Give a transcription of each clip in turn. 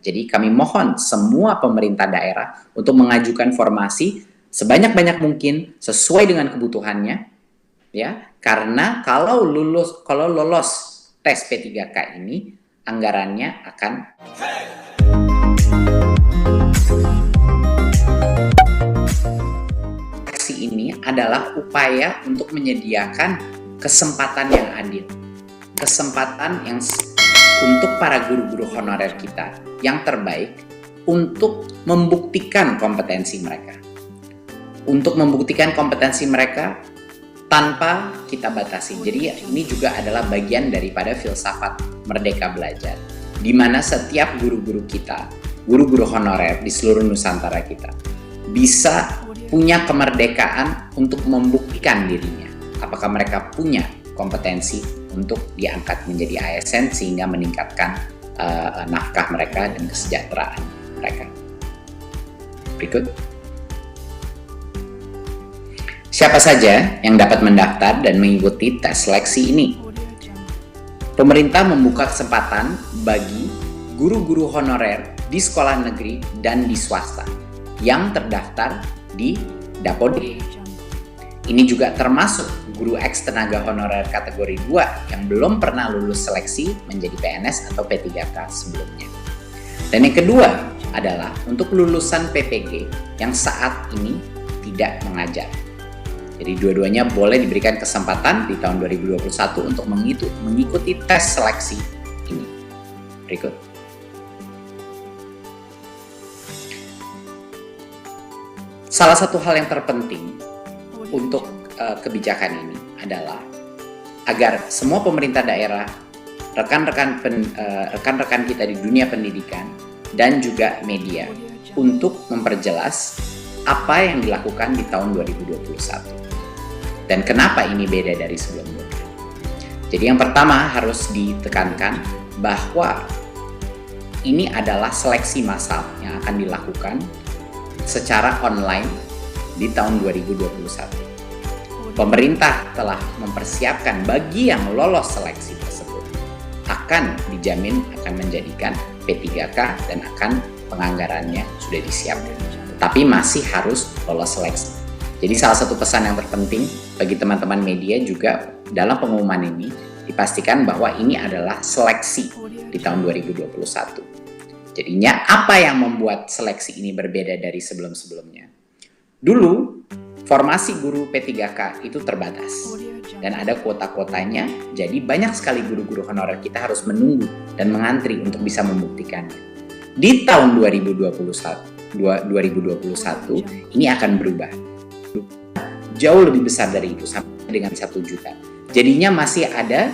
Jadi kami mohon semua pemerintah daerah untuk mengajukan formasi sebanyak-banyak mungkin sesuai dengan kebutuhannya, ya. Karena kalau lolos tes P3K ini, anggarannya akan ini adalah upaya untuk menyediakan kesempatan yang adil, kesempatan yang untuk para guru-guru honorer kita yang terbaik untuk membuktikan kompetensi mereka. Untuk membuktikan kompetensi mereka tanpa kita batasi. Jadi ini juga adalah bagian daripada filsafat Merdeka Belajar, di mana setiap guru-guru kita, guru-guru honorer di seluruh Nusantara kita, bisa punya kemerdekaan untuk membuktikan dirinya. Apakah mereka punya kompetensi untuk diangkat menjadi ASN sehingga meningkatkan nafkah mereka dan kesejahteraan mereka. Berikut. Siapa saja yang dapat mendaftar dan mengikuti tes seleksi ini? Pemerintah membuka kesempatan bagi guru-guru honorer di sekolah negeri dan di swasta yang terdaftar di Dapodi. Ini juga termasuk guru eks tenaga honorer kategori 2 yang belum pernah lulus seleksi menjadi PNS atau P3K sebelumnya. Dan yang kedua adalah untuk lulusan PPG yang saat ini tidak mengajar. Jadi dua-duanya boleh diberikan kesempatan di tahun 2021 untuk mengikuti tes seleksi ini. Berikut. Salah satu hal yang terpenting untuk kebijakan ini adalah agar semua pemerintah daerah, rekan-rekan kita di dunia pendidikan dan juga media untuk memperjelas apa yang dilakukan di tahun 2021 dan kenapa ini beda dari sebelumnya. Jadi yang pertama harus ditekankan bahwa ini adalah seleksi massal yang akan dilakukan secara online di tahun 2021. Pemerintah telah mempersiapkan bagi yang lolos seleksi tersebut akan dijamin akan menjadikan P3K dan akan penganggarannya sudah disiapkan. Tapi masih harus lolos seleksi. Jadi salah satu pesan yang terpenting bagi teman-teman media juga dalam pengumuman ini dipastikan bahwa ini adalah seleksi di tahun 2021. Jadinya apa yang membuat seleksi ini berbeda dari sebelum-sebelumnya? Dulu formasi guru P3K itu terbatas dan ada kuota-kuotanya, jadi banyak sekali guru-guru honorer kita harus menunggu dan mengantri untuk bisa membuktikannya. Di tahun 2021 ini akan berubah. Jauh lebih besar dari itu, sampai dengan 1 juta. Jadinya masih ada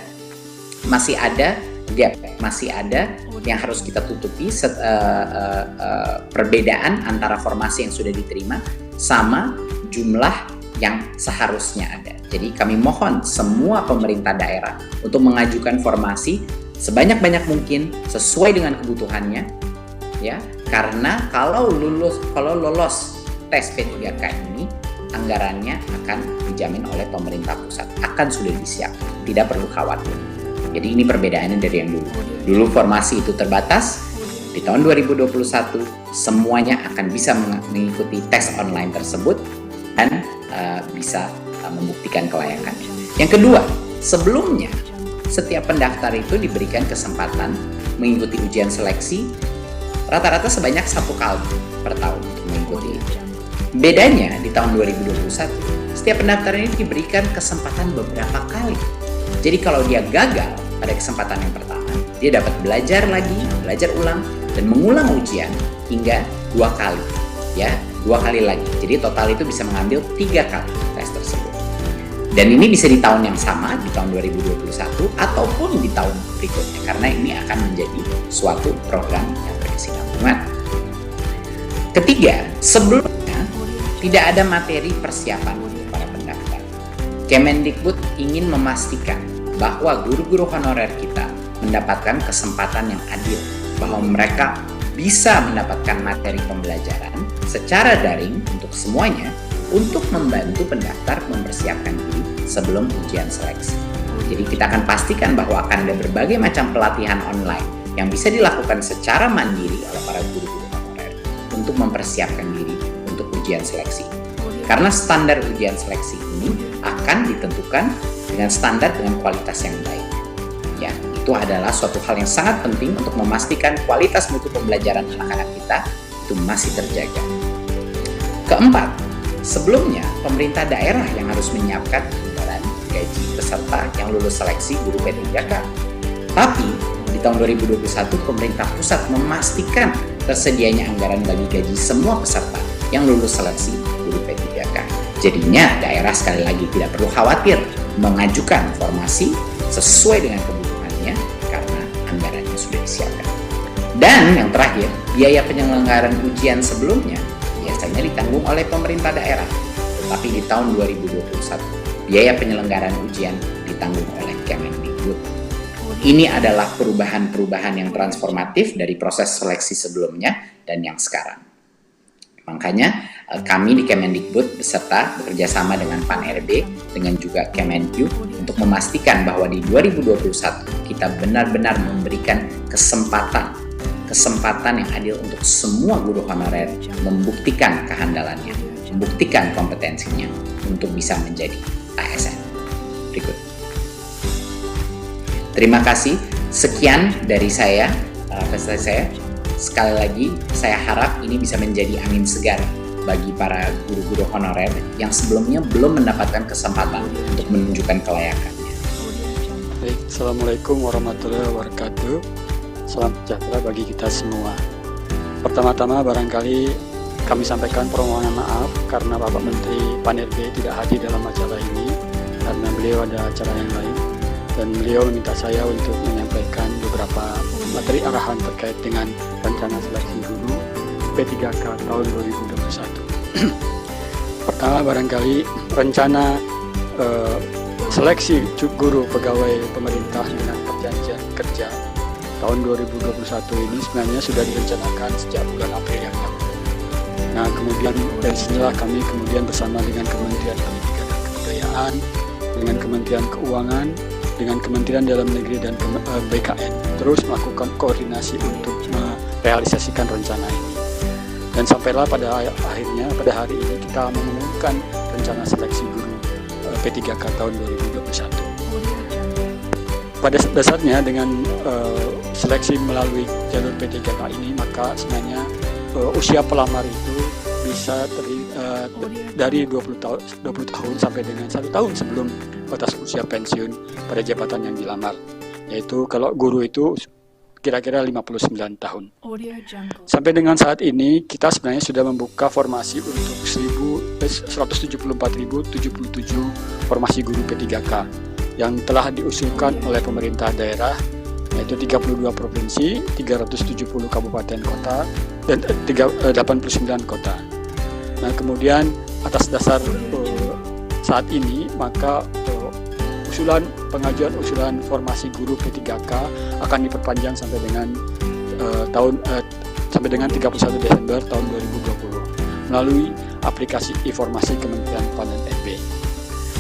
gap, masih ada yang harus kita tutupi perbedaan antara formasi yang sudah diterima sama jumlah yang seharusnya ada. Jadi kami mohon semua pemerintah daerah untuk mengajukan formasi sebanyak-banyak mungkin sesuai dengan kebutuhannya, ya. Karena kalau lolos tes P3K ini, anggarannya akan dijamin oleh pemerintah pusat, akan sudah disiapkan, tidak perlu khawatir. Jadi ini perbedaannya dari yang dulu. Dulu formasi itu terbatas, di tahun 2021 semuanya akan bisa mengikuti tes online tersebut dan bisa membuktikan kelayakannya. Yang kedua, sebelumnya setiap pendaftar itu diberikan kesempatan mengikuti ujian seleksi rata-rata sebanyak 1 kali per tahun mengikuti itu. Bedanya di tahun 2021, setiap pendaftar ini diberikan kesempatan beberapa kali. Jadi kalau dia gagal pada kesempatan yang pertama, dia dapat belajar lagi, belajar ulang, dan mengulang ujian hingga 2 kali. Ya, 2 kali lagi. Jadi total itu bisa mengambil 3 kali tes tersebut. Dan ini bisa di tahun yang sama, di tahun 2021, ataupun di tahun berikutnya. Karena ini akan menjadi suatu program yang berkesinambungan. Ketiga, sebelumnya tidak ada materi persiapan untuk para pendaftar. Kemendikbud ingin memastikan bahwa guru-guru honorer kita mendapatkan kesempatan yang adil, bahwa mereka bisa mendapatkan materi pembelajaran secara daring untuk semuanya untuk membantu pendaftar mempersiapkan diri sebelum ujian seleksi. Jadi kita akan pastikan bahwa akan ada berbagai macam pelatihan online yang bisa dilakukan secara mandiri oleh para guru-guru honorer untuk mempersiapkan diri untuk ujian seleksi. Karena standar ujian seleksi ini akan ditentukan dengan standar dengan kualitas yang baik. Ya, itu adalah suatu hal yang sangat penting untuk memastikan kualitas mutu pembelajaran anak-anak kita itu masih terjaga. Keempat, sebelumnya pemerintah daerah yang harus menyiapkan anggaran gaji peserta yang lulus seleksi guru P3K. Tapi di tahun 2021 pemerintah pusat memastikan tersedianya anggaran bagi gaji semua peserta yang lulus seleksi guru P3K. Jadinya daerah sekali lagi tidak perlu khawatir mengajukan formasi sesuai dengan kebutuhannya karena anggarannya sudah disiapkan. Dan yang terakhir, biaya penyelenggaraan ujian sebelumnya biasanya ditanggung oleh pemerintah daerah. Tetapi di tahun 2021, biaya penyelenggaraan ujian ditanggung oleh Kemendikbud. Ini adalah perubahan-perubahan yang transformatif dari proses seleksi sebelumnya dan yang sekarang. Makanya kami di Kemendikbud beserta bekerjasama dengan Pan-RB dengan juga Kemenq untuk memastikan bahwa di 2021 kita benar-benar memberikan kesempatan yang adil untuk semua guru honorer membuktikan kehandalannya, membuktikan kompetensinya untuk bisa menjadi ASN. Berikut. Terima kasih. Sekian dari saya, presentasi saya. Sekali lagi, saya harap ini bisa menjadi angin segar bagi para guru-guru honorer yang sebelumnya belum mendapatkan kesempatan untuk menunjukkan kelayakannya. Baik, Assalamualaikum warahmatullahi wabarakatuh. Salam sejahtera bagi kita semua. Pertama-tama barangkali kami sampaikan permohonan maaf karena Bapak Menteri Pan-RB tidak hadir dalam acara ini karena beliau ada acara yang lain dan beliau meminta saya untuk menyampaikan beberapa materi arahan terkait dengan rencana seleksi guru P3K tahun 2021. Pertama barangkali rencana seleksi guru pegawai pemerintah dengan perjanjian kerja tahun 2021 ini sebenarnya sudah direncanakan sejak bulan April yang lalu. Nah, kemudian dari sinilah kami kemudian bersama dengan Kementerian Pendidikan dan Kebudayaan, dengan Kementerian Keuangan, dengan Kementerian Dalam Negeri dan BKN terus melakukan koordinasi untuk merealisasikan rencana ini. Dan sampailah pada akhirnya pada hari ini kita mengumumkan rencana seleksi guru P3K tahun 2021. Pada dasarnya dengan seleksi melalui jalur P3K ini maka sebenarnya usia pelamar itu bisa dari 20 tahun sampai dengan 1 tahun sebelum batas usia pensiun pada jabatan yang dilamar, yaitu kalau guru itu kira-kira 59 tahun. Sampai dengan saat ini kita sebenarnya sudah membuka formasi untuk 174.077 formasi guru P3K yang telah diusulkan oleh pemerintah daerah, yaitu 32 provinsi, 370 kabupaten kota, dan 89 kota. Nah, kemudian atas dasar saat ini maka pengajuan usulan formasi guru P3K akan diperpanjang sampai dengan sampai dengan 31 Desember tahun 2020 melalui aplikasi informasi Kementerian Pan dan RB.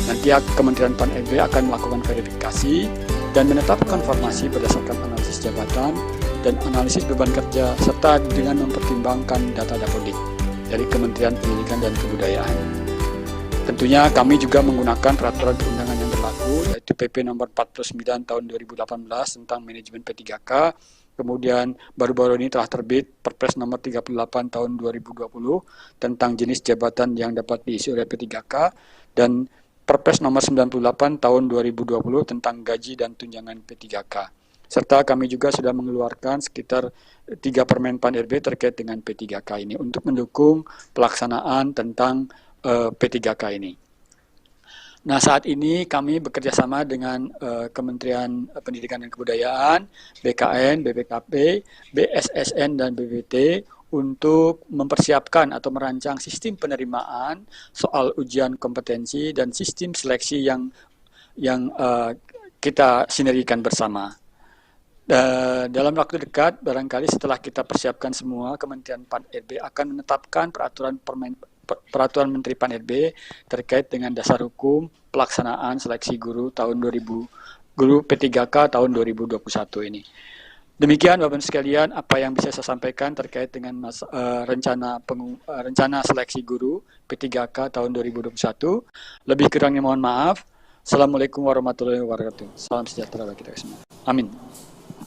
Nanti Kementerian Pan RB akan melakukan verifikasi dan menetapkan formasi berdasarkan analisis jabatan dan analisis beban kerja serta dengan mempertimbangkan data Dapodik dari Kementerian Pendidikan dan Kebudayaan. Tentunya kami juga menggunakan peraturan perundangan yang berlaku, yaitu PP nomor 49 tahun 2018 tentang manajemen P3K. Kemudian baru-baru ini telah terbit Perpres nomor 38 tahun 2020 tentang jenis jabatan yang dapat diisi oleh P3K dan Perpres nomor 98 tahun 2020 tentang gaji dan tunjangan P3K. Serta kami juga sudah mengeluarkan sekitar 3 permen Pan RB terkait dengan P3K ini untuk mendukung pelaksanaan tentang P3K ini. Nah, saat ini kami bekerjasama dengan Kementerian Pendidikan dan Kebudayaan, BKN, BPKP, BSSN, dan BPT untuk mempersiapkan atau merancang sistem penerimaan soal ujian kompetensi dan sistem seleksi yang kita sinergikan bersama. Dalam waktu dekat, barangkali setelah kita persiapkan semua, Kementerian Pan RB akan menetapkan peraturan Menteri Pan RB terkait dengan dasar hukum pelaksanaan seleksi guru tahun 2000 guru P3K tahun 2021 ini. Demikian Bapak sekalian apa yang bisa saya sampaikan terkait dengan rencana seleksi guru P3K tahun 2021. Lebih kurangnya mohon maaf. Assalamualaikum warahmatullahi wabarakatuh. Salam sejahtera bagi kita semua. Amin.